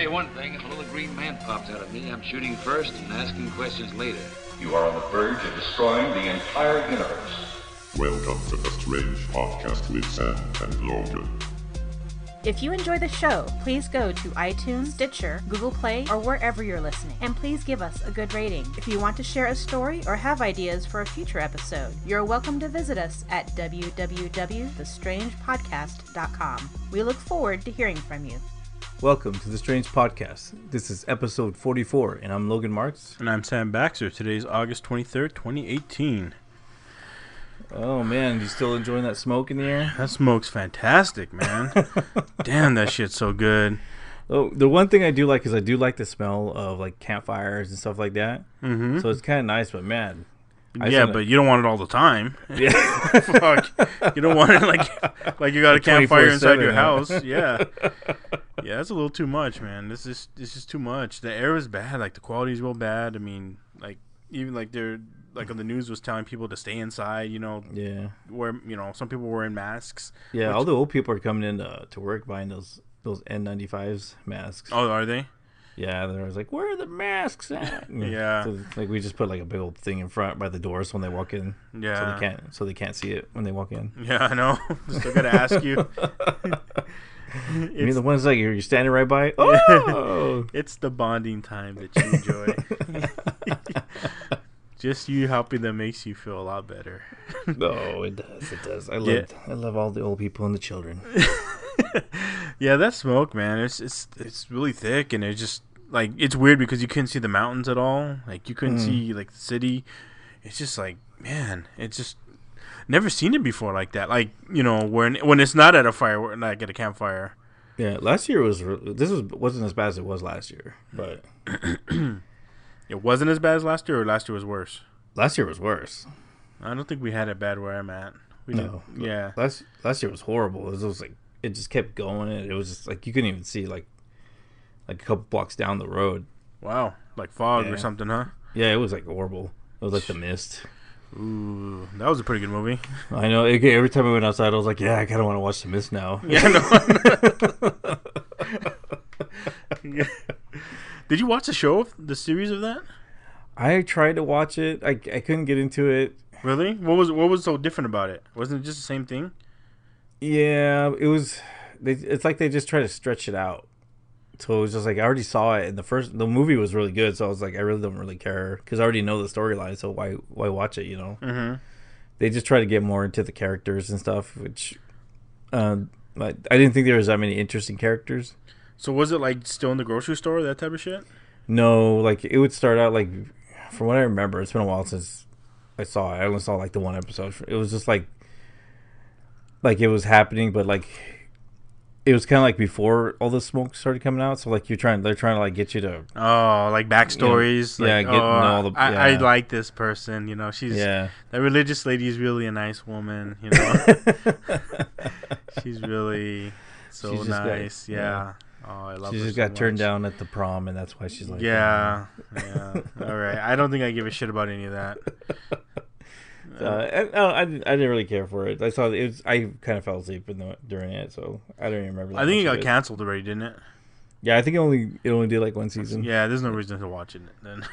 you one thing, if a little green man pops out of me, I'm shooting first and asking questions later. You are on the verge of destroying the entire universe. Welcome to the Strange Podcast with Sam and Logan. If you enjoy the show, please go to iTunes, Stitcher, Google Play, or wherever you're listening, and please give us a good rating. If you want to share a story or have ideas for a future episode, you're welcome to visit us at www.thestrangepodcast.com. We look forward to hearing from you. Welcome to The Strange Podcast. This is episode 44, and I'm Logan Marks. And I'm Sam Baxter. Today's August 23rd, 2018. Oh, man, you still enjoying that smoke in the air? That smoke's fantastic, man. Damn, that shit's so good. Oh, the one thing I do like is I do like the smell of, like, campfires and stuff like that. Mm-hmm. So it's kind of nice, but, man. Yeah, but you don't want it all the time. Yeah. Fuck. You don't want it like you got a campfire inside your house. Yeah. Yeah, that's a little too much, man. It's just too much. The air is bad. Like, the quality is real bad. I mean, like, even, like, they're... Like on the news was telling people to stay inside, you know. Yeah. Where some people were wearing masks. Yeah, all the old people are coming in to work buying those N95s masks. Oh, are they? Yeah, they're always like, "Where are the masks at?" Yeah. So, like, we just put like a big old thing in front by the doors when they walk in. Yeah. So they can't see it when they walk in. Yeah, I know. Still gotta ask you. You mean the ones like you're standing right by? Oh, it's the bonding time that you enjoy. Just you helping them makes you feel a lot better. No, it does. It does. I love all the old people and the children. Yeah, that smoke, man. It's really thick, and it's just like it's weird because you couldn't see the mountains at all. Like you couldn't see like the city. It's just like, man, it's just never seen it before like that. Like when it's not at a fire, like at a campfire. Yeah, last year wasn't as bad as it was last year, but. It wasn't as bad as last year, or last year was worse? Last year was worse. I don't think we had it bad where I'm at. No. Yeah. Last year was horrible. It was like it just kept going, and it was just like you couldn't even see like a couple blocks down the road. Wow, like fog or something, huh? Yeah, it was like horrible. It was like The Mist. Ooh, that was a pretty good movie. I know. Every time I went outside, I was like, "Yeah, I kind of want to watch The Mist now." Yeah, no. Yeah. Did you watch the series of that? I tried to watch it. I couldn't get into it. Really? What was so different about it? Wasn't it just the same thing? Yeah, it was. It's like they just try to stretch it out. So it was just like I already saw it, and the movie was really good. So I was like, I really don't really care because I already know the storyline. So why watch it? Mm-hmm. They just try to get more into the characters and stuff, which I didn't think there was that many interesting characters. So was it like still in the grocery store, that type of shit? No, like it would start out like, from what I remember, it's been a while since I saw it. I only saw like the one episode. It was just like it was happening, but like it was kind of like before all the smoke started coming out. So like they're trying to like get you to like backstories. Get to know all the. I like this person. She's that religious lady is really a nice woman. She's really so nice. Yeah. Oh, I love her. She just got turned down at the prom, and that's why she's like. Yeah. All right. I don't think I give a shit about any of that. I didn't really care for it. I saw it. I kind of fell asleep during it, so I don't even remember. I think it got canceled already, didn't it? Yeah, I think it only did like one season. Yeah, there's no reason to watch it then.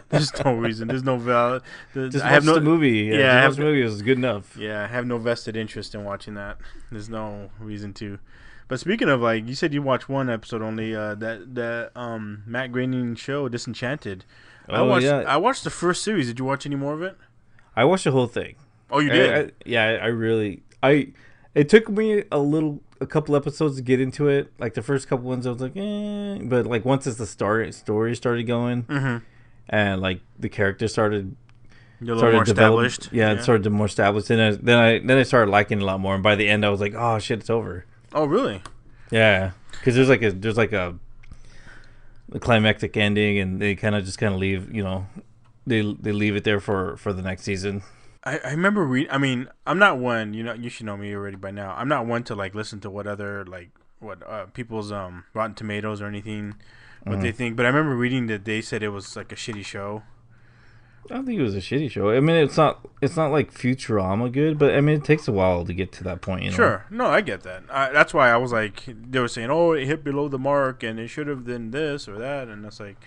There's no reason. There's no valid. Just watch the movie. Yeah, the movie was good enough. Yeah, I have no vested interest in watching that. There's no reason to. But speaking of, like, you said you watched one episode only, that Matt Groening show, Disenchanted. I watched the first series. Did you watch any more of it? I watched the whole thing. Oh, you did? It took me a couple episodes to get into it. Like, the first couple ones, I was like, but, like, once the story started going, mm-hmm. and, like, the characters started more established. Yeah, it started more established. And then I started liking it a lot more. And by the end, I was like, oh, shit, it's over. Oh, really? Yeah, because there's a climactic ending, and they kind of leave. They leave it there for the next season. I remember reading. I mean, I'm not one. You should know me already by now. I'm not one to like listen to what people's Rotten Tomatoes or anything what they think. But I remember reading that they said it was like a shitty show. I don't think it was a shitty show. I mean, it's not like Futurama good, but I mean, it takes a while to get to that point. You know? Sure. No, I get that. That's why I was like, they were saying, oh, it hit below the mark, and it should have done this or that, and it's like,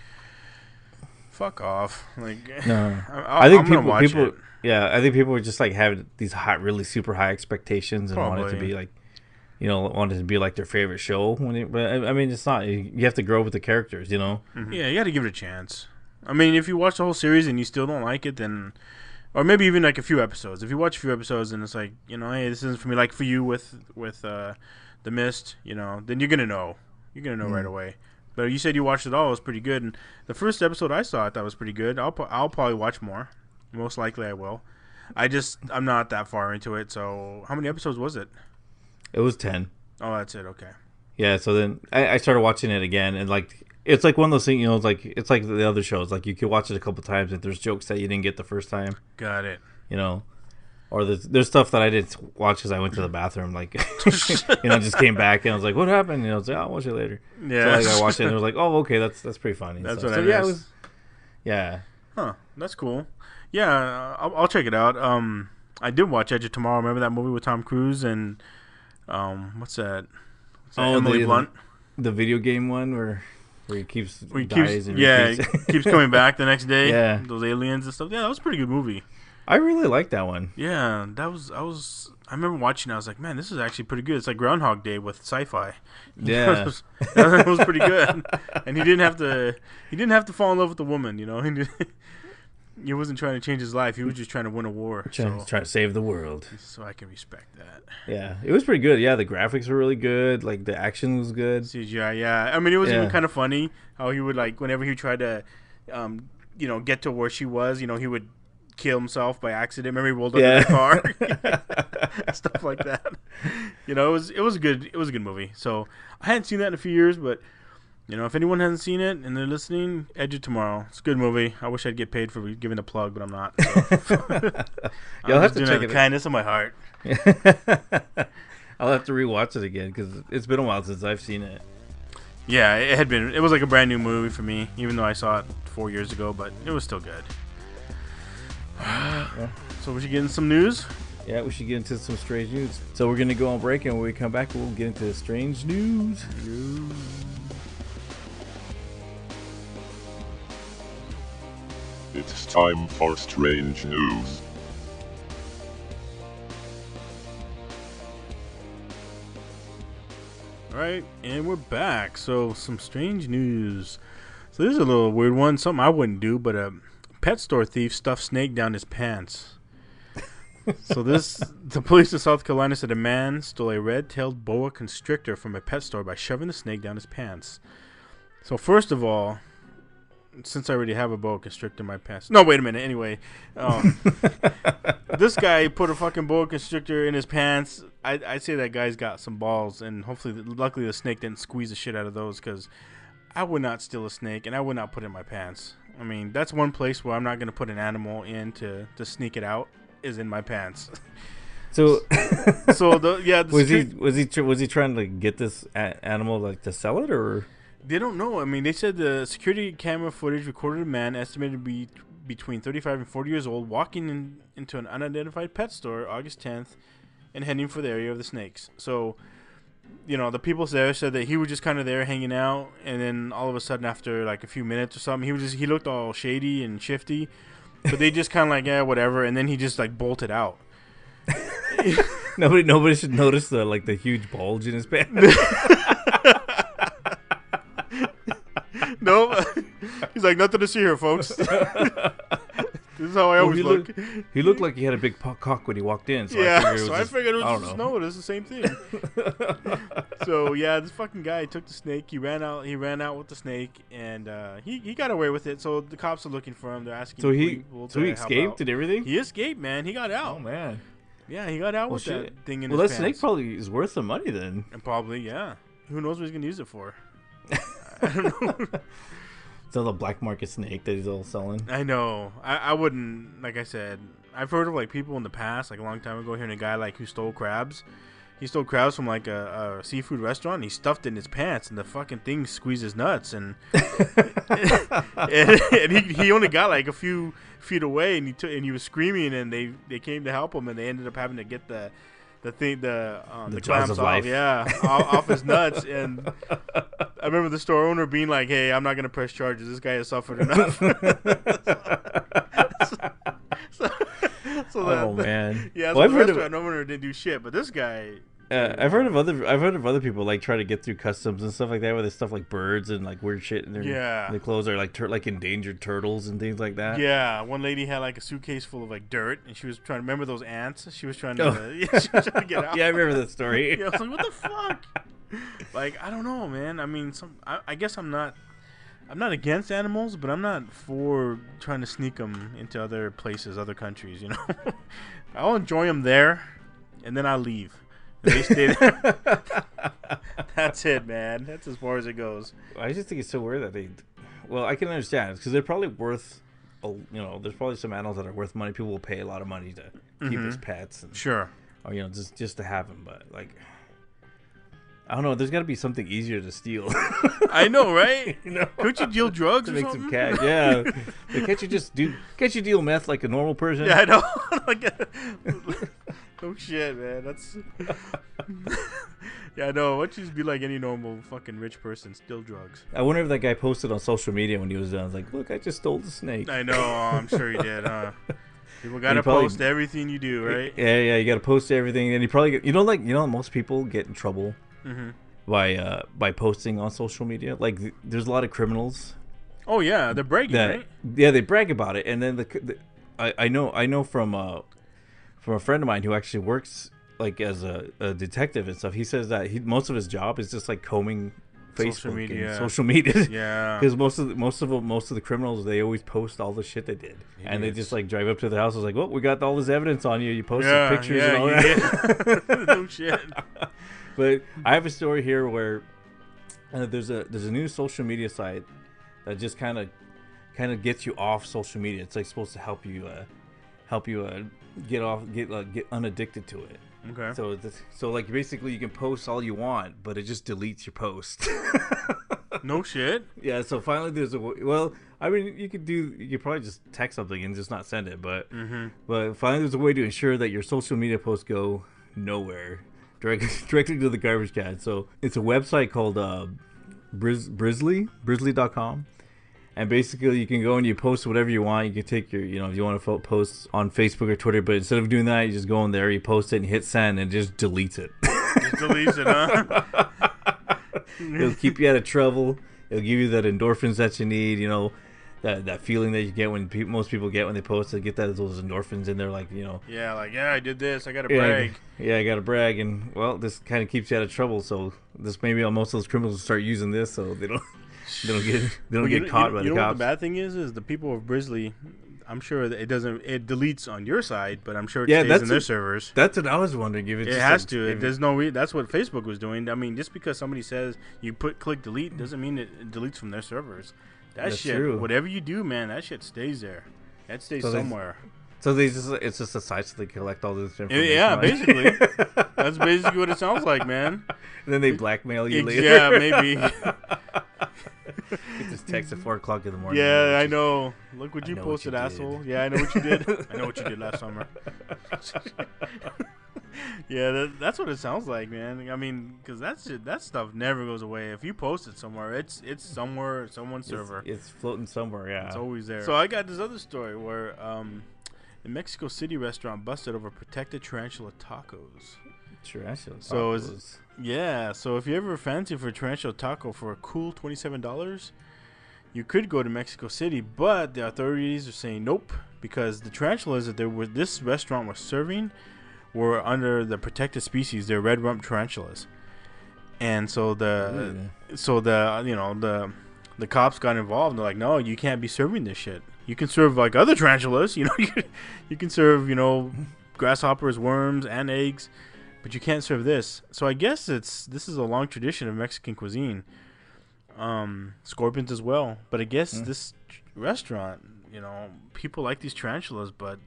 fuck off. Like, No, I think people, yeah, I think people were just like having these really super high expectations and wanted to be like, you know, wanted to be like their favorite show. But I mean, it's not. You have to grow with the characters, you know. Mm-hmm. Yeah, you got to give it a chance. I mean, if you watch the whole series and you still don't like it, then, or maybe even like a few episodes. If you watch a few episodes and it's like, you know, hey, this isn't for me. Like for you with The Mist, you know, then you're gonna know. You're gonna know right away. But you said you watched it all. It was pretty good. And the first episode I saw, I thought was pretty good. I'll probably watch more. Most likely I will. I'm not that far into it. So how many episodes was it? It was 10. Oh, that's it. Okay. Yeah. So then I started watching it again, and like. It's like one of those things, you know. It's like the other shows. Like you could watch it a couple times if there's jokes that you didn't get the first time. Got it. You know, or there's stuff that I didn't watch because I went to the bathroom. Like, you know, just came back and I was like, "What happened?" You know, I was like, "I'll watch it later." Yeah. So like, I watched it and I was like, "Oh, okay, that's pretty funny." That's what I yeah, missed. it was. Yeah. Huh. That's cool. Yeah, I'll check it out. I did watch Edge of Tomorrow. Remember that movie with Tom Cruise and what's that? Emily Blunt. The video game one where he keeps keeps coming back the next day. Yeah, those aliens and stuff. Yeah, that was a pretty good movie. I really liked that one. Yeah, I remember watching it. I was like, man, this is actually pretty good. It's like Groundhog Day with sci-fi. Yeah, it was pretty good. And he didn't have to fall in love with the woman. You know, he wasn't trying to change his life. He was just trying to win a war. Trying to save the world. So I can respect that. Yeah, it was pretty good. Yeah, the graphics were really good. Like the action was good. CGI, yeah. I mean, it was even kind of funny how he would like whenever he tried to, you know, get to where she was. You know, he would kill himself by accident. Remember, he rolled under the car, stuff like that. You know, it was a good movie. So I hadn't seen that in a few years, but. You know, if anyone hasn't seen it and they're listening, Edge of Tomorrow. It's a good movie. I wish I'd get paid for giving a plug, but I'm not. So. You'll have to check it. Kindness of my heart. I'll have to rewatch it again because it's been a while since I've seen it. Yeah, it had been. It was like a brand new movie for me, even though I saw it 4 years ago. But it was still good. So we should get into some news. Yeah, we should get into some strange news. So we're gonna go on break, and when we come back, we'll get into strange news. It's time for strange news. Alright, and we're back. So, some strange news. So, this is a little weird one. Something I wouldn't do, but a pet store thief stuffed snake down his pants. So, the police of South Carolina said a man stole a red-tailed boa constrictor from a pet store by shoving the snake down his pants. So, first of all, since I already have a boa constrictor in my pants. No, wait a minute. Anyway, this guy put a fucking boa constrictor in his pants. I'd say that guy's got some balls, and luckily the snake didn't squeeze the shit out of those, because I would not steal a snake, and I would not put it in my pants. I mean, that's one place where I'm not going to put an animal in to sneak it out, is in my pants. So, was he trying to get this animal like to sell it, or? They don't know. I mean, they said the security camera footage recorded a man estimated to be between 35 and 40 years old walking into an unidentified pet store August 10th and heading for the area of the snakes. So, you know, the people there said that he was just kind of there hanging out, and then all of a sudden after like a few minutes or something, he looked all shady and shifty, but they just kind of like, yeah, whatever, and then he just like bolted out. Nobody should notice the huge bulge in his pants. No, he's like, nothing to see here, folks. This is how I always look. He looked like he had a big cock when he walked in. So yeah, I figured it was just no, it's the same thing. So yeah, this fucking guy took the snake. He ran out with the snake, and he got away with it. So the cops are looking for him. They're asking. So he escaped and everything. He escaped, man. He got out. Oh man. Yeah, he got out with that thing in his pants. Well, that snake probably is worth some money then. And probably, yeah. Who knows what he's gonna use it for? I don't know. It's all the black market snake that he's all selling. I know. I wouldn't, like I said, I've heard of like people in the past, like a long time ago, hearing a guy like who stole crabs. he stole crabs from like a seafood restaurant. And he stuffed it in his pants, and the fucking thing squeezed his nuts, and and he only got like a few feet away, and he was screaming, and they came to help him, and they ended up having to get the clamps off his nuts. And I remember the store owner being like, "Hey, I'm not gonna press charges. This guy has suffered enough." Oh man. Yeah, well, the restaurant owner didn't do shit, but this guy. I've heard of other people like try to get through customs and stuff like that, where they stuff like birds and like weird shit in their clothes, are like like endangered turtles and things like that. Yeah, one lady had like a suitcase full of like dirt, and she was trying to remember those ants. She was trying to, she was trying to get out. Yeah, I remember that story. Yeah, I was like, what the fuck? Like, I don't know, man. I mean, I guess I'm not against animals, but I'm not for trying to sneak them into other places, other countries. You know, I'll enjoy them there, and then I'll leave. They stay there. That's it, man. That's as far as it goes. I just think it's so weird that they. Well, I can understand because they're probably worth. There's probably some animals that are worth money. People will pay a lot of money to keep as pets. And, sure. Or just to have them, but like. I don't know. There's got to be something easier to steal. I know, right? Could you deal drugs to or make something? some cash? Yeah. Like, can't you deal meth like a normal person? Yeah, I know. Oh shit, man. That's. Yeah, I know. Why don't you just be like any normal fucking rich person, steal drugs? I wonder if that guy posted on social media when he was done. I was like, look, I just stole the snake. I know. I'm sure he did, huh? People gotta post everything you do, right? Yeah. You gotta post everything, and you probably most people get in trouble. By posting on social media. Like there's a lot of criminals. Oh yeah, they're bragging, right? Yeah, they brag about it, and then I know from a friend of mine who actually works like as a detective and stuff. He says that most of his job is just like combing Facebook and social media. Yeah, because most of the criminals, they always post all the shit they did, and they just like drive up to the house. It's like, well, we got all this evidence on you. You posted pictures and all that. No shit. But I have a story here where there's a new social media site that just kind of gets you off social media. It's like supposed to help you get unaddicted to it. Okay. So like basically you can post all you want, but it just deletes your post. No shit. Yeah. So finally there's I mean you could probably just text something and just not send it, but finally there's a way to ensure that your social media posts go nowhere. Directly to the garbage can. So it's a website called Brizzly.com, and basically you can go and you post whatever you want. You can take your, if you want to post on Facebook or Twitter, but instead of doing that, you just go in there, you post it, and hit send, and it just deletes it. Just deletes it, huh? It'll keep you out of trouble. It'll give you that endorphins that you need. That feeling that you get when most people get when they post, they get those endorphins, and they're like, Yeah, like, I did this. I got to brag. Yeah, I got to brag, and well, this kind of keeps you out of trouble. So this maybe most of those criminals will start using this, so they don't get caught by the cops. What the bad thing is the people of Brizzly, I'm sure that it deletes on your side, but I'm sure it stays in their servers. That's what I was wondering. If it has to. There's no that's what Facebook was doing. I mean, just because somebody says you click delete doesn't mean it deletes from their servers. That's shit. True. Whatever you do, man, that shit stays there. That stays somewhere. It's just a site so they collect all this information. Yeah, basically. That's basically what it sounds like, man. And then they blackmail you later. Yeah, maybe. Get this text at 4 o'clock in the morning. Yeah, I know. Look what you posted, asshole. Yeah, I know what you did. I know what you did last summer. Yeah, that's what it sounds like, man. I mean, because that stuff never goes away. If you post it somewhere, it's somewhere, someone's server. It's floating somewhere, yeah. It's always there. So I got this other story where the Mexico City restaurant busted over protected tarantula tacos. Tarantula tacos? So if you ever fancy for a tarantula taco for a cool $27, you could go to Mexico City, but the authorities are saying nope, because the tarantulas that this restaurant was serving were under the protected species. They're red rump tarantulas, and so the cops got involved. They're like, no, you can't be serving this shit. You can serve like other tarantulas, you can serve grasshoppers, worms, and eggs, but you can't serve this. So I guess this is a long tradition of Mexican cuisine. Scorpions as well, but I guess this restaurant, people like these tarantulas, but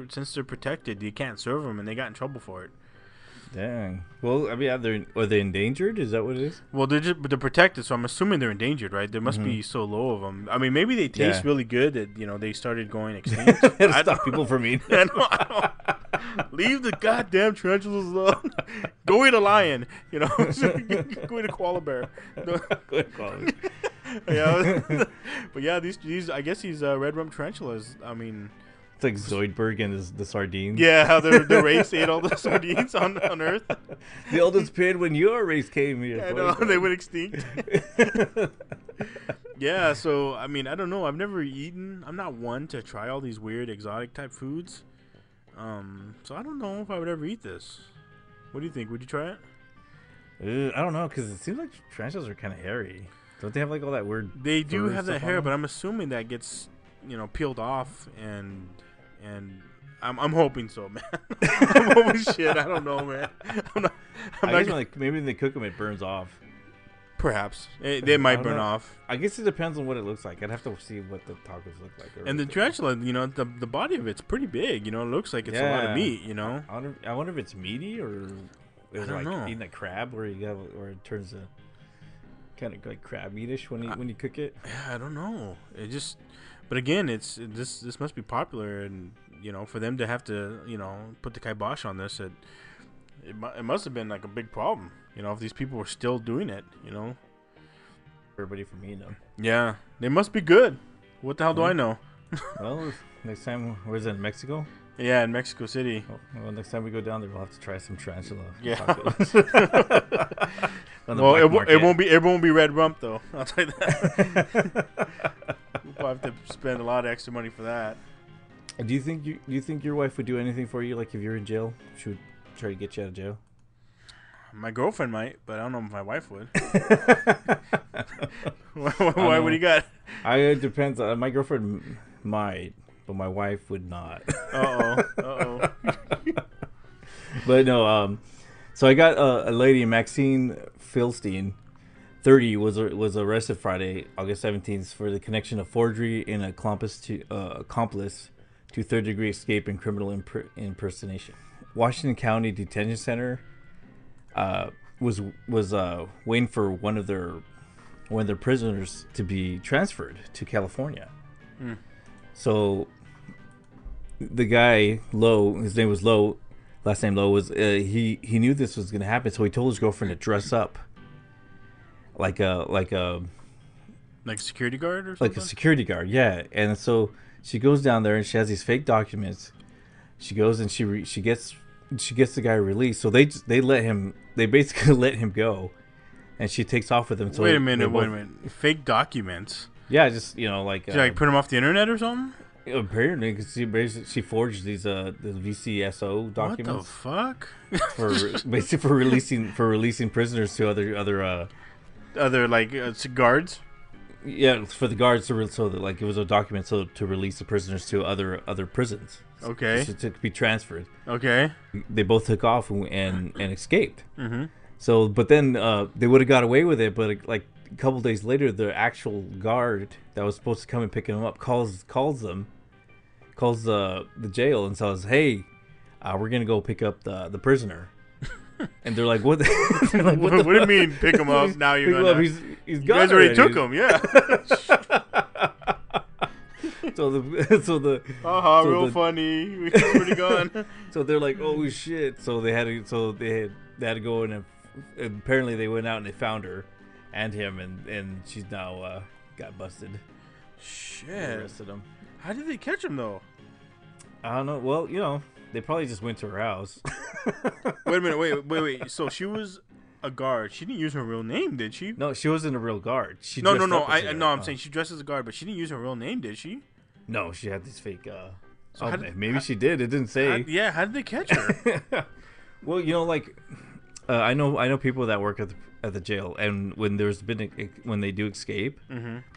since they're protected, you can't serve them, and they got in trouble for it. Dang. Well, I mean, are they endangered? Is that what it is? Well, they're protected, so I'm assuming they're endangered, right? There must be so low of them. I mean, maybe they taste really good that they started going extinct. Stop people from eating. I don't. Leave the goddamn tarantulas alone. Go eat a lion. Go eat a koala bear. Yeah, but yeah, these I guess these red rum tarantulas. I mean. It's like Zoidberg and the sardines. Yeah, how the race ate all the sardines on Earth. The oldest period when your race came here. I know, they went extinct. Yeah, so, I mean, I don't know. I've never eaten. I'm not one to try all these weird exotic type foods. So I don't know if I would ever eat this. What do you think? Would you try it? I don't know, because it seems like tarantulas are kind of hairy. Don't they have like all that weird... They do have that hair, but I'm assuming that gets, peeled off and I'm hoping so, man. I'm hoping shit. I don't know, man. I guess maybe when they cook them, it burns off. Perhaps they might burn off. I guess it depends on what it looks like. I'd have to see what the tacos look like. And the tarantula, the body of it's pretty big. It looks like it's a lot of meat. I wonder if it's meaty or it's like eating a crab, where it turns a kind of like crab meatish when you cook it. Yeah, I don't know. But again, this must be popular, and for them to have to put the kibosh on this, it must have been like a big problem. If these people were still doing it, everybody from eating them. Yeah, they must be good. What the hell do I know? Well, next time, where's it, in Mexico? Yeah, in Mexico City. Well, next time we go down there, we'll have to try some tarantula. Yeah. Well, it won't be red rump though. I'll tell you that. We'll have to spend a lot of extra money for that. Do you think your wife would do anything for you, like if you're in jail? She would try to get you out of jail? My girlfriend might, but I don't know if my wife would. Why? What do you got? It depends. My girlfriend might, but my wife would not. Uh-oh. But no, so I got a lady, Maxine Philistine, 30, was arrested Friday, August 17th, for the connection of forgery and accomplice to third-degree escape and criminal impersonation. Washington County Detention Center was waiting for one of their prisoners to be transferred to California. So the guy Lowe, his name was Lowe, last name Lowe, was he knew this was going to happen, so he told his girlfriend to dress up like a security guard or something? Like a security guard, yeah. And so she goes down there and she has these fake documents. She goes and she gets the guy released. So they basically let him go, and she takes off with him. So wait a minute. Fake documents? Yeah, just like did you print them off the internet or something? Apparently, because she forged these the VCSO documents. What the fuck? for releasing prisoners to other guards. Yeah, for the guards so that it was a document to release the prisoners to other prisons. Okay. To be transferred. Okay. They both took off and escaped. Mm-hmm. So, but then they would have got away with it, but a couple days later, the actual guard that was supposed to come and pick them up calls the jail and says, "Hey, we're gonna go pick up the prisoner." And they're like, "What? What do you mean pick him up? Now you're gonna? He's you guys already took him, yeah." Real funny. We already gone. So they're like, "Oh shit!" So they had to go in, and apparently they went out and they found her and him, and she's now got busted. Shit. They arrested him. How did they catch him though? I don't know. Well, they probably just went to her house. Wait a minute. Wait. So she was a guard. She didn't use her real name, did she? No, she wasn't a real guard. No. I'm saying she dressed as a guard, but she didn't use her real name, did she? No, she had these fake. Maybe she did. It didn't say. How did they catch her? Well, I know people that work at the jail, and when when they do escape,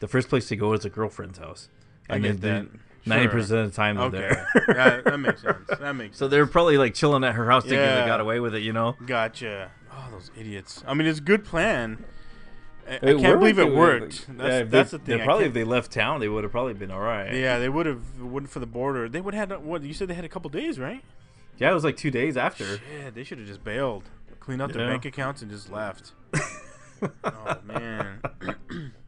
the first place they go is a girlfriend's house, and then 90% of the time they're there. Yeah, that makes sense. So they're probably chilling at her house thinking they got away with it, Gotcha. Oh, those idiots. I mean, it's a good plan. I can't believe it worked. That's the thing. If they left town, they would have probably been all right. Yeah, they would have. For the border, they would have had. What you said they had a couple days, right? Yeah, it was like 2 days after. Shit, they should have just bailed, cleaned out their bank accounts, and just left. Oh man,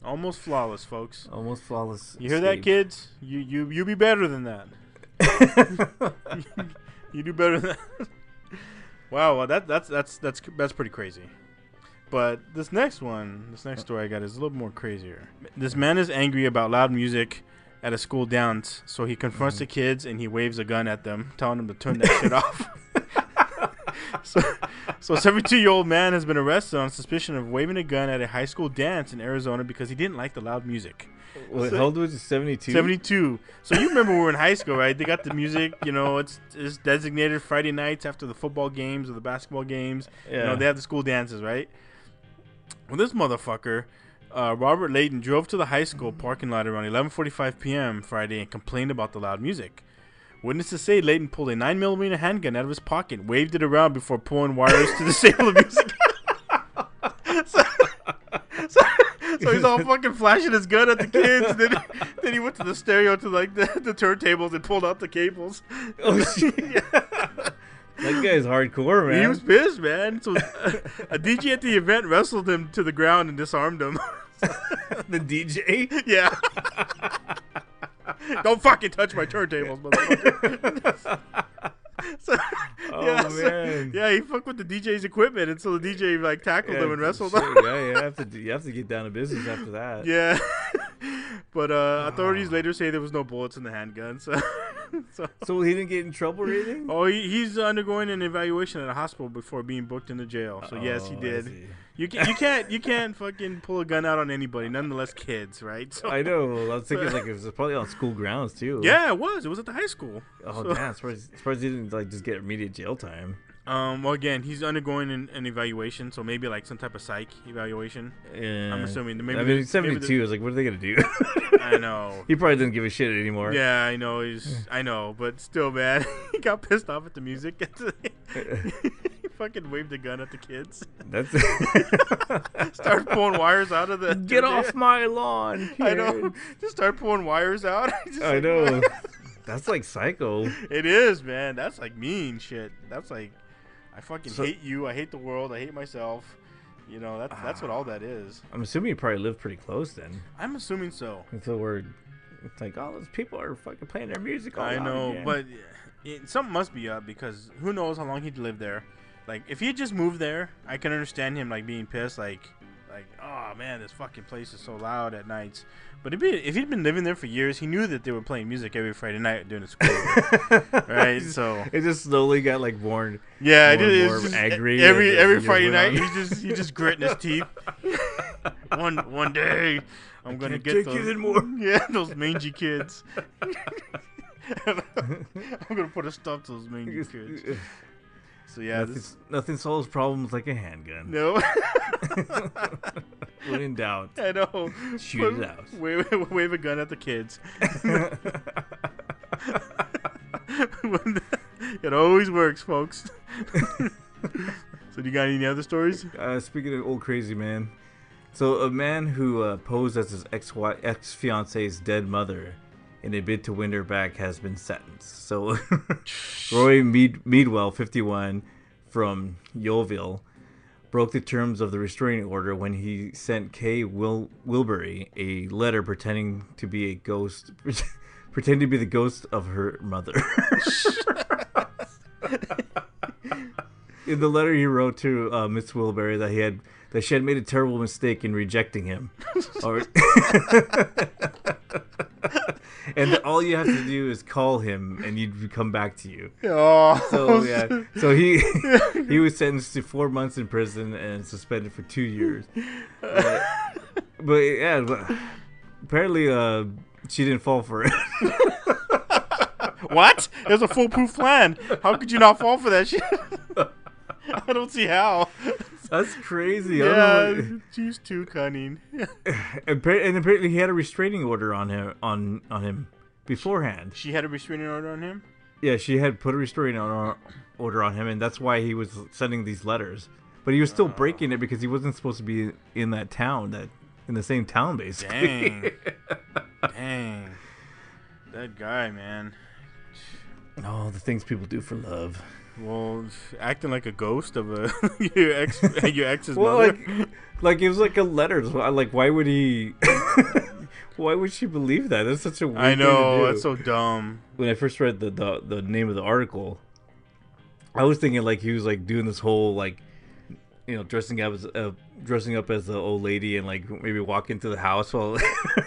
almost flawless, folks. Almost flawless. You hear that, kids? You be better than that. You do better than that. Wow, well, that's pretty crazy. But this next story I got is a little more crazier. This man is angry about loud music at a school dance, so he confronts the kids and he waves a gun at them, telling them to turn that shit off. So a 72-year-old man has been arrested on suspicion of waving a gun at a high school dance in Arizona because he didn't like the loud music. Wait, how old was he? 72? 72. So you remember we were in high school, right? They got the music, it's designated Friday nights after the football games or the basketball games. Yeah. They have the school dances, right? Well, this motherfucker, Robert Layton, drove to the high school parking lot around 11:45 p.m. Friday and complained about the loud music. Witnesses say Layton pulled a 9mm handgun out of his pocket, waved it around before pulling wires to disable the music. So he's all fucking flashing his gun at the kids. Then he went to the stereo to like the turntables and pulled out the cables. Oh shit! Yeah. That guy's hardcore, man. He was pissed, man. So a DJ at the event wrestled him to the ground and disarmed him. The DJ? Yeah. Don't fucking touch my turntables, motherfucker. Man. Yeah, he fucked with the DJ's equipment, and so the DJ like tackled him and wrestled him. Yeah, you have to get down to business after that. Yeah. But authorities later say there was no bullets in the handgun. So he didn't get in trouble or anything? Oh, he's undergoing an evaluation at a hospital before being booked into jail. So yes, he did. You can't fucking pull a gun out on anybody, nonetheless kids, right? So, I know. I was thinking like it was probably on school grounds too. Yeah, it was. It was at the high school. Oh, damn! As far as he didn't like just get immediate jail time. Well, again, he's undergoing an evaluation, so maybe like some type of psych evaluation. Yeah. I'm assuming. Maybe I mean, 72 is like, what are they gonna do? I know. He probably doesn't give a shit anymore. Yeah, I know. I know, but still, man, he got pissed off at the music. He fucking waved a gun at the kids. That's Start pulling wires out of the. Get off my lawn! Kid. I know. Just start pulling wires out. I know. That's like psycho. It is, man. That's like mean shit. That's like, I fucking hate you. I hate the world. I hate myself. That's what all that is. I'm assuming you probably live pretty close then. I'm assuming so. Until it's like, oh, those people are fucking playing their music all I know, again. but something must be up because who knows how long he'd live there. Like, if he had just moved there, I can understand him, like, being pissed, like, oh, man, this fucking place is so loud at nights. But if he'd been living there for years, he knew that they were playing music every Friday night during the school year, right? So it just slowly got, like, born. Yeah, more angry. Every Friday night, he just gritting his teeth. One day, I'm going to get those. Anymore. Yeah, those mangy kids. I'm going to put a stop to those mangy kids. So yeah, nothing solves problems like a handgun. No. When in doubt, I know. Shoot it out. Wave a gun at the kids. It always works, folks. So, do you got any other stories? Speaking of old crazy man, so a man who posed as his ex-fiance's dead mother in a bid to win her back has been sentenced. So Roy Meadwell, 51, from Yeovil, broke the terms of the restraining order when he sent Kay Wilbury a letter pretending to be the ghost of her mother. In the letter, he wrote to Miss Wilbury that she had made a terrible mistake in rejecting him. And that all you have to do is call him, and he'd come back to you. Oh. So yeah, so he was sentenced to 4 months in prison and suspended for 2 years. But apparently she didn't fall for it. What? It was a foolproof plan. How could you not fall for that shit? I don't see how. That's crazy. Yeah, she's too cunning. And apparently he had a restraining order on him beforehand. She had a restraining order on him? Yeah, she had put a restraining order on him, and that's why he was sending these letters. But he was still breaking it because he wasn't supposed to be in that town, in the same town, basically. Dang. That guy, man. Oh, the things people do for love. Well, acting like a ghost of a your ex's Well, mother. like it was like a letter. Like, why would he? Why would she believe that? That's such a weird I know, thing to do. that's so dumb. When I first read the name of the article, I was thinking like he was like doing this whole like, dressing up as the old lady and like maybe walk into the house while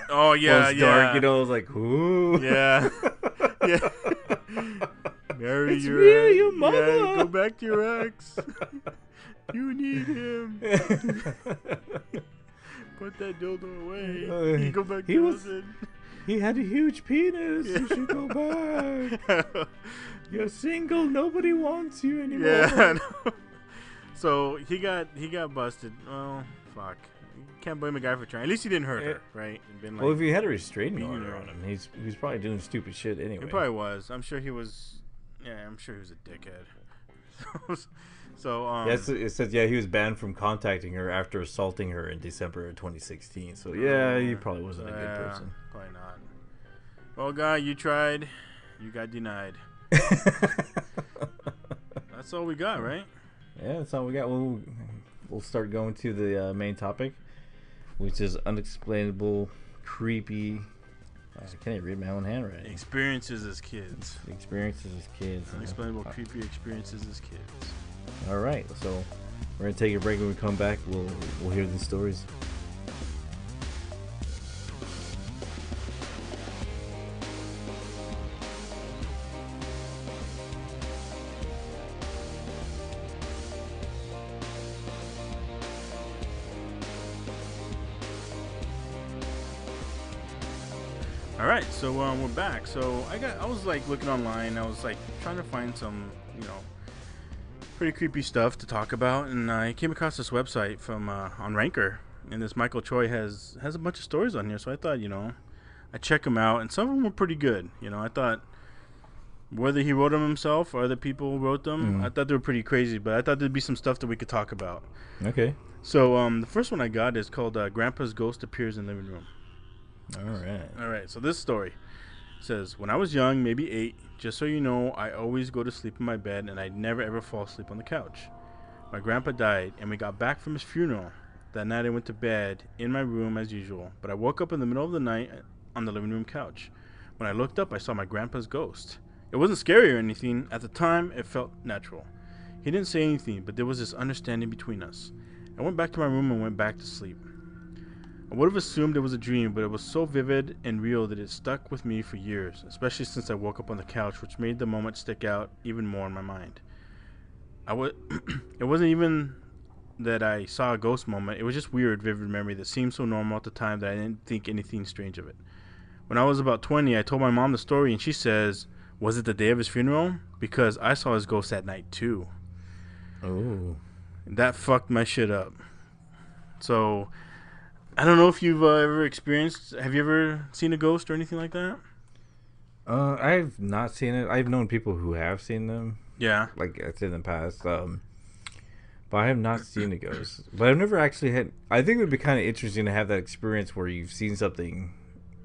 Oh yeah, while it's yeah. dark. I was like, ooh, Yeah. Yeah. Marry It's your me, ex. your mother. Yeah, go back to your ex. You need him. Put that dildo away. You go back to your husband. He had a huge penis. You should go back. You're single. Nobody wants you anymore. Yeah. So he got busted. Well, fuck. You can't blame a guy for trying. At least he didn't hurt her, right? And been, like, Well, if he had a restraining beating order her. on him, he's probably doing stupid shit anyway. He probably was. I'm sure he was. Yeah, I'm sure he was a dickhead. So Yes, it says he was banned from contacting her after assaulting her in December of 2016. So yeah, he probably wasn't a good person. Probably not. Well, guy, you tried. You got denied. That's all we got, right? Yeah, that's all we got. We'll start going to the main topic, which is unexplainable, creepy. I can't even read my own handwriting. Experiences as kids. Experiences as kids. Unexplainable, creepy experiences as kids. All right, so we're gonna take a break. When we come back, we'll hear these stories. All right, so we're back. So I was like looking online. I was like trying to find some, pretty creepy stuff to talk about, and I came across this website from on Ranker, and this Michael Choi has a bunch of stories on here. So I thought, I check them out, and some of them were pretty good. I thought whether he wrote them himself or other people wrote them, I thought they were pretty crazy. But I thought there'd be some stuff that we could talk about. Okay. So the first one I got is called "Grandpa's Ghost Appears in Living Room." All right. So this story says, when I was young, maybe 8, just so you know, I always go to sleep in my bed and I'd never ever fall asleep on the couch. My grandpa died and we got back from his funeral. That night I went to bed in my room as usual, but I woke up in the middle of the night on the living room couch. When I looked up, I saw my grandpa's ghost. It wasn't scary or anything. At the time, it felt natural. He didn't say anything, but there was this understanding between us. I went back to my room and went back to sleep. I would have assumed it was a dream, but it was so vivid and real that it stuck with me for years, especially since I woke up on the couch, which made the moment stick out even more in my mind. It wasn't even that I saw a ghost moment. It was just weird, vivid memory that seemed so normal at the time that I didn't think anything strange of it. When I was about 20, I told my mom the story, and she says, was it the day of his funeral? Because I saw his ghost that night, too. Oh. That fucked my shit up. So I don't know if you've ever experienced. Have you ever seen a ghost or anything like that? I've not seen it. I've known people who have seen them. Yeah. Like I said in the past. But I have not seen a ghost. But I've never actually had. I think it would be kind of interesting to have that experience where you've seen something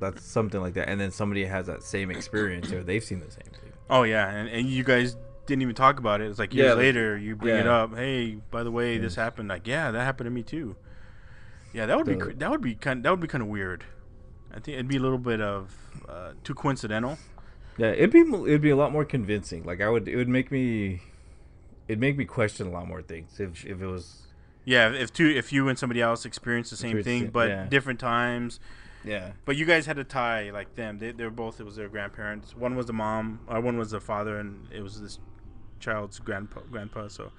that's something like that, and then somebody has that same experience or they've seen the same thing. Oh yeah, and you guys didn't even talk about it. It's like years later you bring it up. Hey, by the way, this happened. Like, yeah, that happened to me too. Yeah, that would be kind of weird. I think it'd be a little bit of too coincidental. Yeah, it'd be a lot more convincing. Like it'd make me question a lot more things if it was. Yeah, if you and somebody else experienced the same thing but different times. Yeah. But you guys had a tie like them. They were both. It was their grandparents. One was the mom. One was the father, and it was this child's grandpa. So,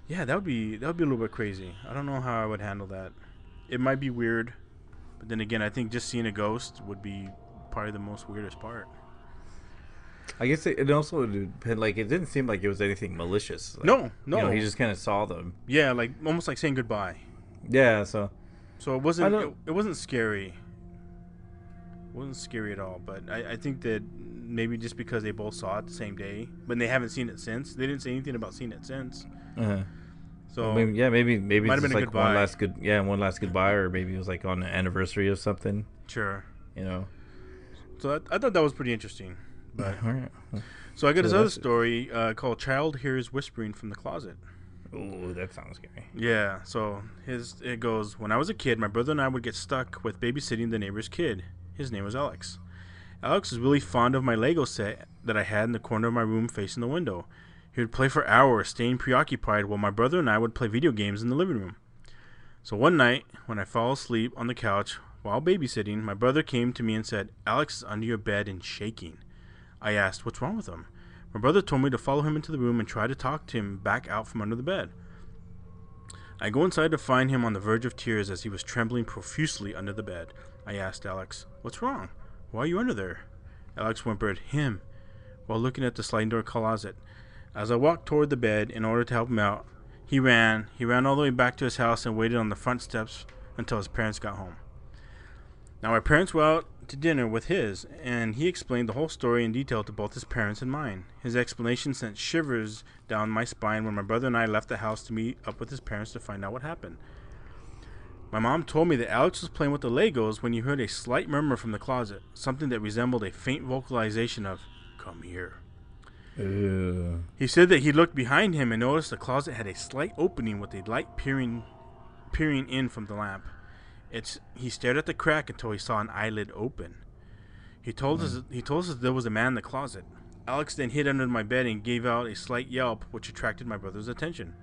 yeah, that would be a little bit crazy. I don't know how I would handle that. It might be weird, but then again, I think just seeing a ghost would be probably the most weirdest part. I guess it also would depend. Like, it didn't seem like it was anything malicious. Like, no. He just kind of saw them. Yeah, like almost like saying goodbye. Yeah, so it wasn't. It wasn't scary. It wasn't scary at all. But I think that maybe just because they both saw it the same day, but they haven't seen it since. They didn't say anything about seeing it since. Uh-huh. So maybe it's just like goodbye. one last goodbye, or maybe it was like on the anniversary of something. Sure. You know. So I thought that was pretty interesting. But All right. so I got this So other that's- story called "Child Hears Whispering from the Closet." Ooh, that sounds scary. Yeah, so it goes, when I was a kid, my brother and I would get stuck with babysitting the neighbor's kid. His name was Alex. Alex was really fond of my Lego set that I had in the corner of my room facing the window. He would play for hours, staying preoccupied, while my brother and I would play video games in the living room. So one night, when I fell asleep on the couch while babysitting, my brother came to me and said, "Alex is under your bed and shaking." I asked, "What's wrong with him?" My brother told me to follow him into the room and try to talk to him back out from under the bed. I go inside to find him on the verge of tears as he was trembling profusely under the bed. I asked Alex, "What's wrong? Why are you under there?" Alex whimpered, "Him," while looking at the sliding door closet. As I walked toward the bed in order to help him out, he ran all the way back to his house and waited on the front steps until his parents got home. Now my parents were out to dinner with his, and he explained the whole story in detail to both his parents and mine. His explanation sent shivers down my spine when my brother and I left the house to meet up with his parents to find out what happened. My mom told me that Alex was playing with the Legos when he heard a slight murmur from the closet, something that resembled a faint vocalization of, "Come here." Ooh. He said that he looked behind him and noticed the closet had a slight opening with a light peering in from the lamp. He stared at the crack until he saw an eyelid open. He told us that there was a man in the closet. Alex then hid under my bed and gave out a slight yelp, which attracted my brother's attention.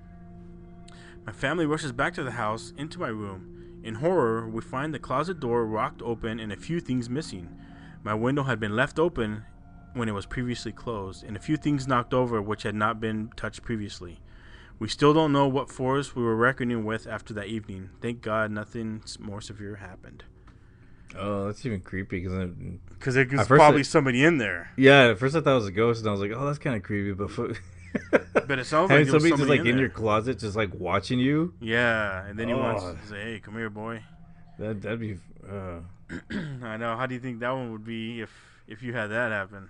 My family rushes back to the house, into my room. In horror, we find the closet door rocked open and a few things missing. My window had been left open when it was previously closed, and a few things knocked over which had not been touched previously. We still don't know what force we were reckoning with after that evening. Thank God nothing more severe happened. Oh, that's even creepy Because there's At first probably it- somebody in there. yeah, at first I thought it was a ghost, and I was like, "Oh, that's kind of creepy." But But it sounds like having there was somebody just somebody like in in your there. closet, just like watching you, Yeah, and then he wants Oh. to say, "Hey, come here, boy." that'd be. I know. How do you think that one would be if you had that happen?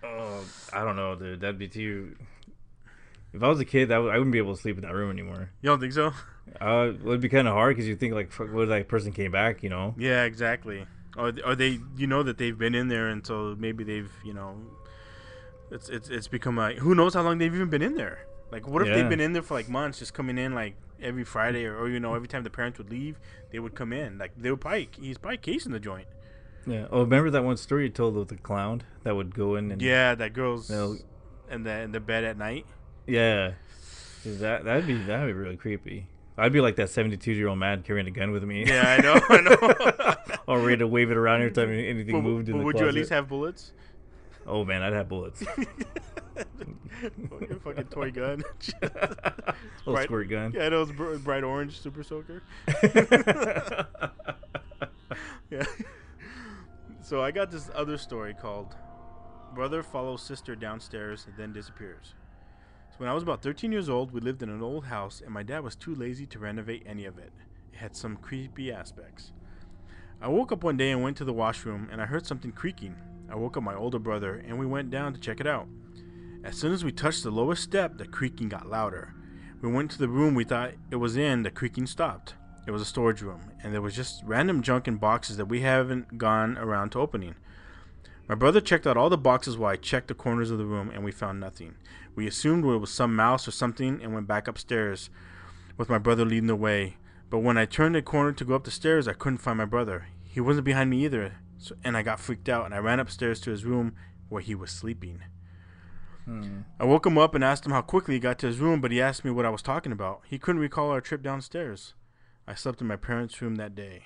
Oh, I don't know, dude. That'd be too. If I was a kid, I wouldn't be able to sleep in that room anymore. You don't think so? It'd be kind of hard because you think like, fuck, what if that person came back? You know? Yeah, exactly. Or they, that they've been in there, and so maybe they've, it's become like, who knows how long they've even been in there. Like, what if Yeah. they've been in there for like months, just coming in like every Friday, or every time the parents would leave, they would come in. Like he's probably casing the joint. Yeah. Oh, remember that one story you told with the clown that would go in and Yeah, that girl's They'll- in the bed at night. yeah. Dude, that'd be really creepy. I'd be like that 72-year-old man carrying a gun with me. Yeah, I know. Or ready to wave it around every time anything But moved in the would closet. you at least have bullets? Oh man, I'd have bullets. Your fucking toy gun. Little Bright- squirt gun. Yeah, those bright orange super soaker. Yeah. So I got this other story called "Brother Follows Sister Downstairs and Then Disappears." So when I was about 13 years old, we lived in an old house, and my dad was too lazy to renovate any of it. It had some creepy aspects. I woke up one day and went to the washroom, and I heard something creaking. I woke up my older brother, and we went down to check it out. As soon as we touched the lowest step, the creaking got louder. We went to the room we thought it was in, the creaking stopped. It was a storage room, and there was just random junk in boxes that we haven't gone around to opening. My brother checked out all the boxes while I checked the corners of the room, and we found nothing. We assumed it was some mouse or something and went back upstairs, with my brother leading the way. But when I turned the corner to go up the stairs, I couldn't find my brother. He wasn't behind me either, and I got freaked out, and I ran upstairs to his room where he was sleeping. I woke him up and asked him how quickly he got to his room, but he asked me what I was talking about. He couldn't recall our trip downstairs. I slept in my parents' room that day.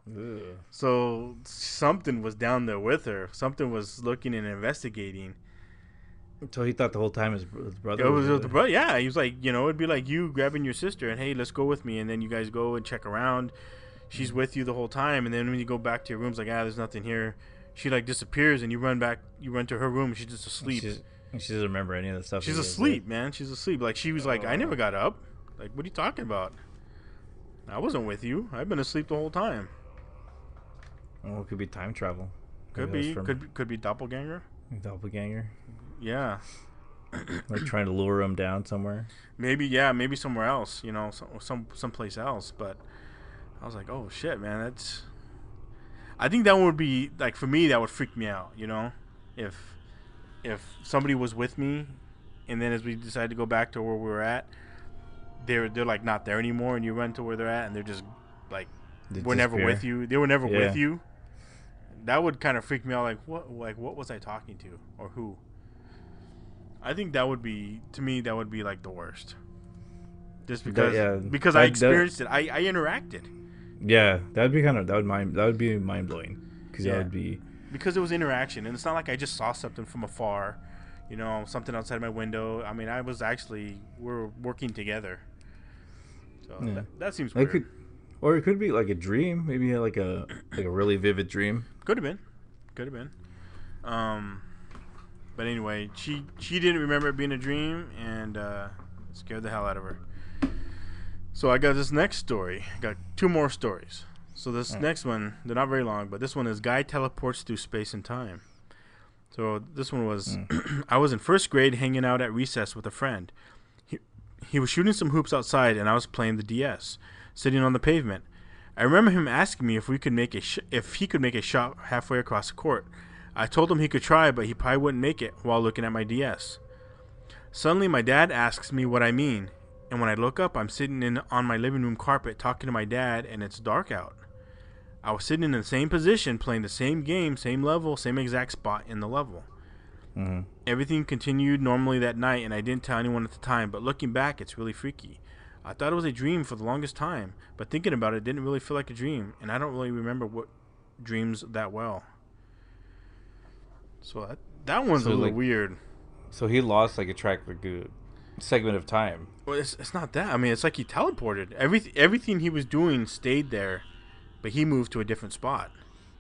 Ugh. So something was down there with her. Something was looking and investigating. So he thought the whole time his brother It was there. the brother. Yeah, he was like, it'd be like you grabbing your sister and, hey, let's go with me, and then you guys go and check around. She's with you the whole time, and then when you go back to your room, it's like, there's nothing here. She like disappears, and you run to her room, and she's just asleep. She doesn't remember any of the stuff. She's he did. asleep, man. She's asleep. Like, she was like, I never got up. Like, what are you talking about? I wasn't with you. I've been asleep the whole time. Oh, it could be time travel. Could Maybe be. that's from Could be doppelganger. doppelganger. Yeah. Like trying to lure him down somewhere. Maybe somewhere else. Someplace else. But I was like, oh shit, man. I think that would be like, for me, that would freak me out. If if somebody was with me, and then as we decided to go back to where we were at, they're like not there anymore, and you run to where they're at, and they're just like we're never with you. They were never with you. That would kind of freak me out. What was I talking to, or who? I think that would be, to me, that would be like the worst. Just because I experienced it, I interacted. Yeah, that would be mind blowing, because that would be, because it was interaction, and it's not like I just saw something from afar, something outside my window. I mean, we're working together. So that seems weird. Or it could be like a dream, maybe like a really vivid dream. Could have been. But anyway, she didn't remember it being a dream, and scared the hell out of her. So I got this next story. I got 2 more stories. So this next one, they're not very long, but this one is guy teleports through space and time. So this one was, I was in 1st grade hanging out at recess with a friend. He was shooting some hoops outside, and I was playing the DS, sitting on the pavement. I remember him asking me if he could make a shot halfway across the court. I told him he could try, but he probably wouldn't make it while looking at my DS. Suddenly, my dad asks me what I mean, and when I look up, I'm sitting on my living room carpet talking to my dad, and it's dark out. I was sitting in the same position, playing the same game, same level, same exact spot in the level. Mm-hmm. Everything continued normally that night, and I didn't tell anyone at the time, but looking back, it's really freaky. I thought it was a dream for the longest time, but thinking about it didn't really feel like a dream, and I don't really remember what dreams that well. So that one's a little weird. So he lost like a segment of time. Well, it's not that. I mean, it's like he teleported. Everything he was doing stayed there, but he moved to a different spot.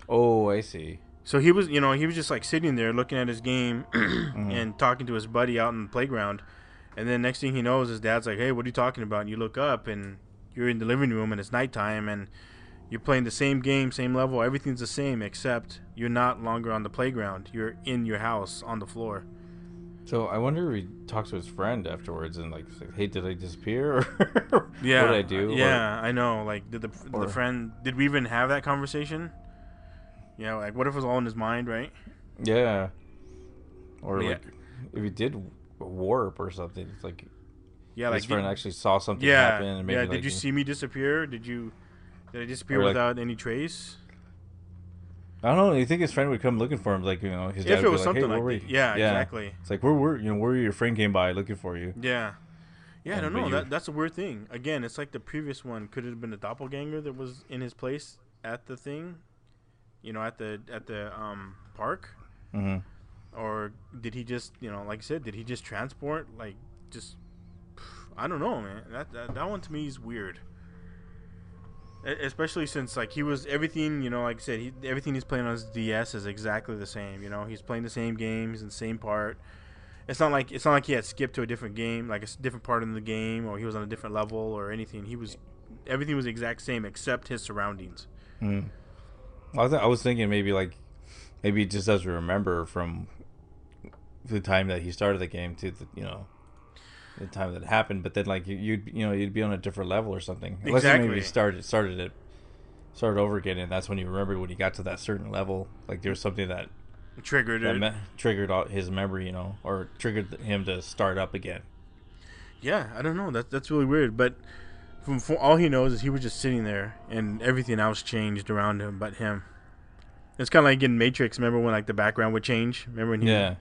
Oh, I see. So he was just like sitting there looking at his game and talking to his buddy out in the playground. And then next thing he knows, his dad's like, "Hey, what are you talking about?" And you look up, and you're in the living room, and it's nighttime, and you're playing the same game, same level. Everything's the same, except you're not longer on the playground. You're in your house on the floor. So I wonder if he talks to his friend afterwards and like, "Hey, did I disappear? Or what did I do?" Yeah, I know. Like, did the friend? Did we even have that conversation? Yeah, like what if it was all in his mind, right? Yeah. Or like if he did warp or something, it's like his friend actually saw something happen. And maybe did you see me disappear? Did I disappear without any trace? I don't know. You think his friend would come looking for him? Like, his dad if it would was be something like, "Hey, like that. Yeah, exactly. It's like where your friend came by looking for you. Yeah. I don't know. That's a weird thing. Again, it's like the previous one. Could it have been a doppelganger that was in his place at the thing? At the park. Mm-hmm. Or did he just, like I said, did he just transport? Like, just, I don't know, man. That one to me is weird. Especially since, like, he was everything, like I said, everything he's playing on his DS is exactly the same. He's playing the same game, he's in the same part. It's not like he had skipped to a different game, like a different part in the game, or he was on a different level or anything. Everything was the exact same except his surroundings. Mm. I was thinking maybe he just doesn't remember from the time that he started the game to the time that it happened, but then like you'd be on a different level or something. Unless maybe you started over again, and that's when you remembered when you got to that certain level. Like there was something that triggered his memory, or triggered him to start up again. Yeah, I don't know. That's really weird. But from all he knows is he was just sitting there, and everything else changed around him but him. It's kind of like in Matrix. Remember when like the background would change? Remember when he? Yeah.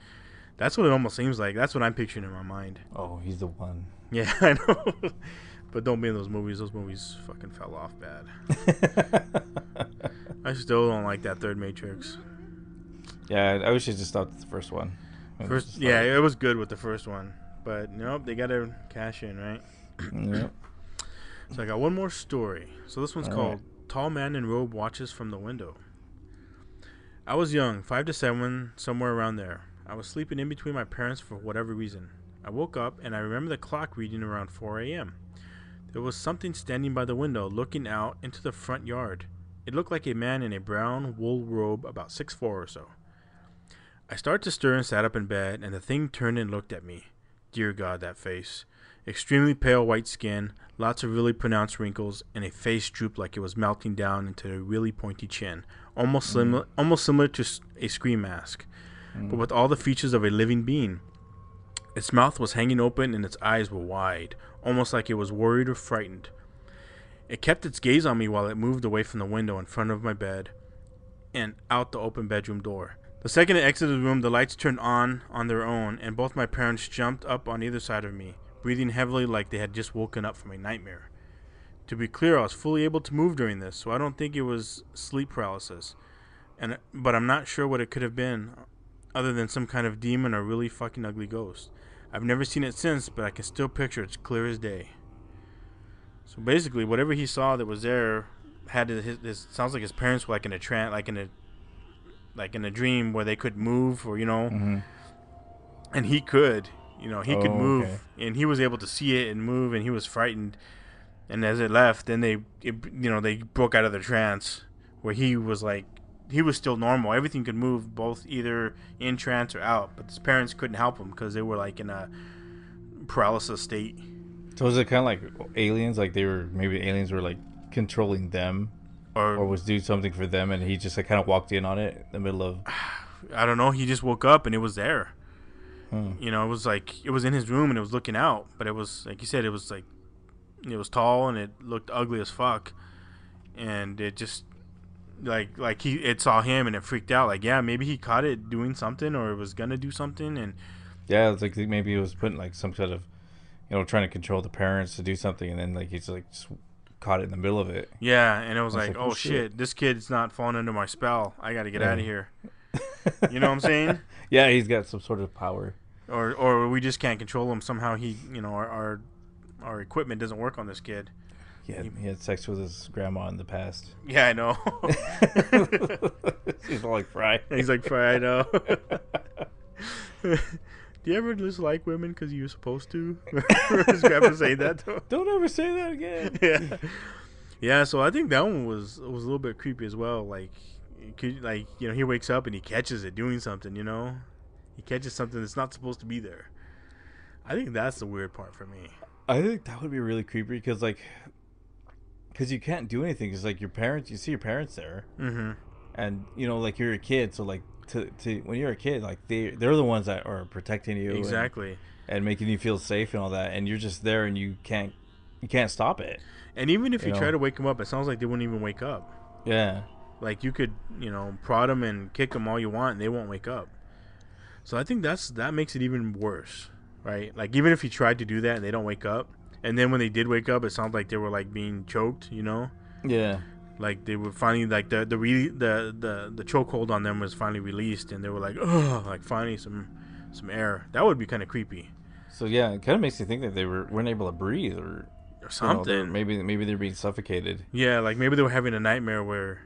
That's what it almost seems like. That's what I'm picturing in my mind. Oh, he's the one. Yeah, I know. But don't be in those movies. Those movies fucking fell off bad. I still don't like that third Matrix. Yeah, I wish I just stopped at the first one. It was good with the first one. But nope, they got to cash in, right? Yep. So I got one more story. So this one's called Tall Man in Robe Watches from the Window. I was young, 5 to 7, somewhere around there. I was sleeping in between my parents for whatever reason. I woke up and I remember the clock reading around 4 a.m. There was something standing by the window looking out into the front yard. It looked like a man in a brown wool robe about 6'4" or so. I started to stir and sat up in bed, and the thing turned and looked at me. Dear God, that face. Extremely pale white skin, lots of really pronounced wrinkles, and a face drooped like it was melting down into a really pointy chin, almost similar to a scream mask. but with all the features of a living being. Its mouth was hanging open and its eyes were wide, almost like it was worried or frightened. It kept its gaze on me while it moved away from the window in front of my bed and out the open bedroom door. The second it exited the room, the lights turned on their own, and both my parents jumped up on either side of me, breathing heavily like they had just woken up from a nightmare. To be clear, I was fully able to move during this, so I don't think it was sleep paralysis. But I'm not sure what it could have been, other than some kind of demon or really fucking ugly ghost. I've never seen it since, but I can still picture it's clear as day. So basically, whatever he saw that was there had his sounds like his parents were like in a trance, like in a dream where they could move, or and he could, could move, okay. And he was able to see it and move, and he was frightened. And as it left, then they broke out of their trance, where he was still normal. Everything could move, both either in trance or out. But his parents couldn't help him because they were like in a paralysis state. So was it kind of like aliens? Like maybe aliens were like controlling them, or was doing something for them, and he just like kind of walked in on it in the middle of. I don't know. He just woke up and it was there. It was like it was in his room and it was looking out, but it was like you said, it was like it was tall and it looked ugly as fuck, and it just it saw him and it freaked out. Like, yeah, maybe he caught it doing something or it was gonna do something, and yeah, it's like maybe it was putting like some sort of trying to control the parents to do something, and then like he's like just caught it in the middle of it. Yeah, and it was like, oh shit, this kid's not falling under my spell. I got to get out of here. You know what I'm saying? Yeah, he's got some sort of power. Or we just can't control him. Somehow he, our equipment doesn't work on this kid. Yeah, he had sex with his grandma in the past. Yeah, I know. He's like Fry. He's like Fry, I know. Do you ever dislike women because you were supposed to? His grandpa saying that to him. Don't ever say that again. Yeah. Yeah, so I think that one was a little bit creepy as well. Like, he wakes up and he catches it doing something, He catches something that's not supposed to be there. I think that's the weird part for me. I think that would be really creepy because you can't do anything. Because, like, you see your parents there. Mm-hmm. And, like, you're a kid, so, like, to when you're a kid, like they're the ones that are protecting you exactly and making you feel safe and all that, and you're just there and you can't stop it. And even if you try to wake them up, it sounds like they wouldn't even wake up. Yeah, like you could prod them and kick them all you want and they won't wake up. So I think that makes it even worse, right? Like even if you tried to do that and they don't wake up, and then when they did wake up, it sounds like they were like being choked, Yeah. Like they were finally like the chokehold on them was finally released, and they were like, oh, like finally some air. That would be kind of creepy. So yeah, it kind of makes you think that they weren't able to breathe or something. Maybe they're being suffocated. Yeah, like maybe they were having a nightmare where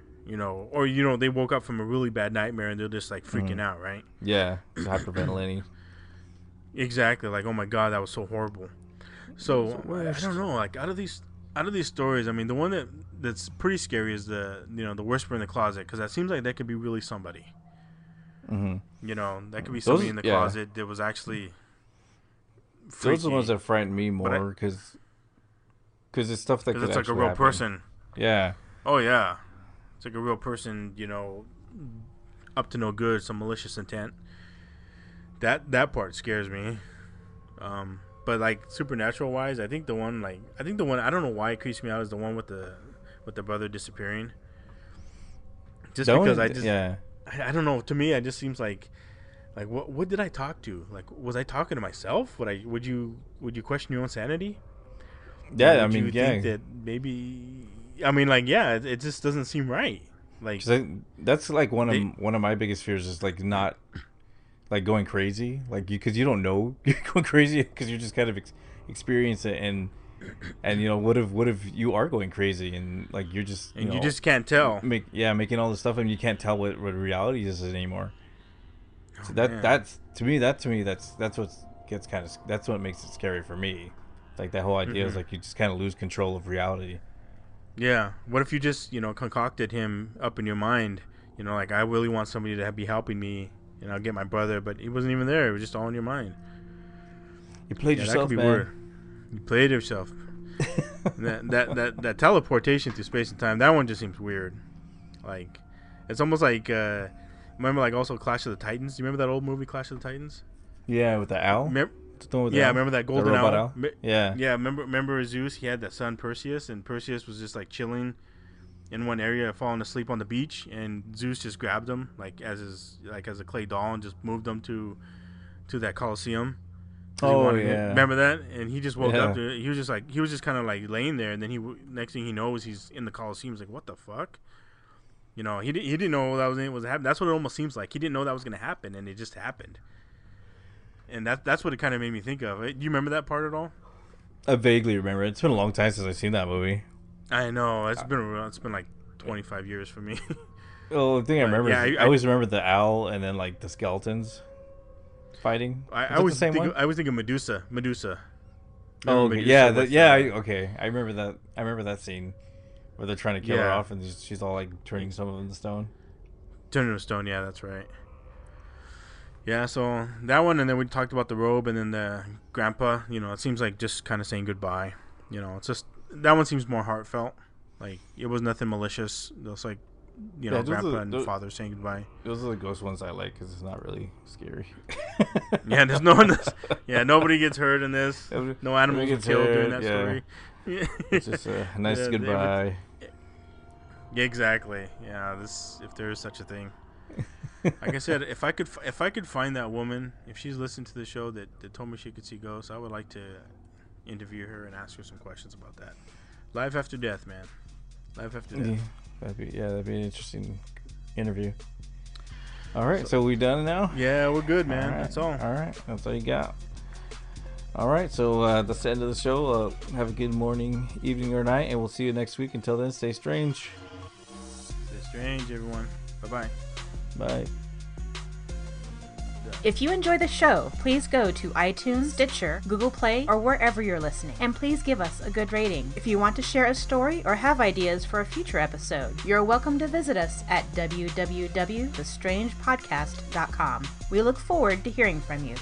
or they woke up from a really bad nightmare and they're just like freaking out, right? Yeah, hyperventilating. Exactly. Like, oh my god, that was so horrible. So I don't know. Like out of these stories, I mean, the one that's pretty scary is the whisper in the closet, because that seems like that could be really somebody. Mm-hmm. That could be somebody in the closet that was actually freaky. Those are the ones that frighten me more because it's stuff that could it's like a real person. Yeah. Oh yeah, it's like a real person. Up to no good, some malicious intent. That part scares me. But like supernatural wise, I think the one I don't know why it creeps me out is the one with the brother disappearing. Just because I don't know. To me, it just seems like what did I talk to? Like, was I talking to myself? Would you question your own sanity? Yeah, I mean, think that maybe. I mean, like, yeah, it just doesn't seem right. Like that's like one of my biggest fears is like not. Like going crazy, like because you don't know you're going crazy because you're just kind of experience it, and what if you are going crazy and like you're just you just can't tell. Making all this stuff and you can't tell what reality is anymore. So that's what makes it scary for me. Like that whole idea is like you just kind of lose control of reality. Yeah. What if you just concocted him up in your mind? Like I really want somebody to be helping me. I'll get my brother, but he wasn't even there. It was just all in your mind. You played yourself, that could be man. Weird. You played yourself. that teleportation through space and time, that one just seems weird. Like, it's almost like, Remember, like, also Clash of the Titans? Do you remember that old movie, Clash of the Titans? Yeah, with the owl. Remember that golden owl? Yeah. Yeah, remember Zeus? He had that son Perseus, and Perseus was just like chilling in one area, falling asleep on the beach, and Zeus just grabbed him as a clay doll and just moved him to that Colosseum. Remember that? And he just woke up to it. He was just kind of like laying there, and then next thing he knows, he's in the Colosseum. He's like, what the fuck? You know, he didn't know that was happening. That's what it almost seems like. He didn't know that was going to happen, and it just happened. And that's what it kind of made me think of. Do you remember that part at all? I vaguely remember. It's been a long time since I've seen that movie. I know. It's been like 25 years for me. Well, the thing I remember is I always remember the owl and then like the skeletons fighting. I always think of Medusa. Oh, okay. Medusa okay. I remember that. I remember that scene where they're trying to kill her off, and she's all like turning some of them into stone. Turning to stone. Yeah, that's right. Yeah, so that one, and then we talked about the robe, and then the grandpa. You know, it seems like just kind of saying goodbye. You know, it's just that one seems more heartfelt. Like it was nothing malicious. It was like, you know, grandpa and father saying goodbye. Those are the ghost ones I like because it's not really scary. Yeah, there's no one. Nobody gets hurt in this. No animals get killed during that story. It's just a nice goodbye. Yeah, exactly. Yeah, if there is such a thing. Like I said, if I could find that woman, if she's listened to the show that told me she could see ghosts, I would like to interview her and ask her some questions about that. Life after death, man. Life after death. Yeah, that'd be an interesting interview. All right, so we done now? Yeah, we're good, man. All right. That's all. All right, that's all you got. All right, so that's the end of the show. Have a good morning, evening, or night, and we'll see you next week. Until then, stay strange. Stay strange, everyone. Bye-bye. Bye. If you enjoy the show, please go to iTunes, Stitcher, Google Play, or wherever you're listening, and please give us a good rating. If you want to share a story or have ideas for a future episode, you're welcome to visit us at www.thestrangepodcast.com. We look forward to hearing from you.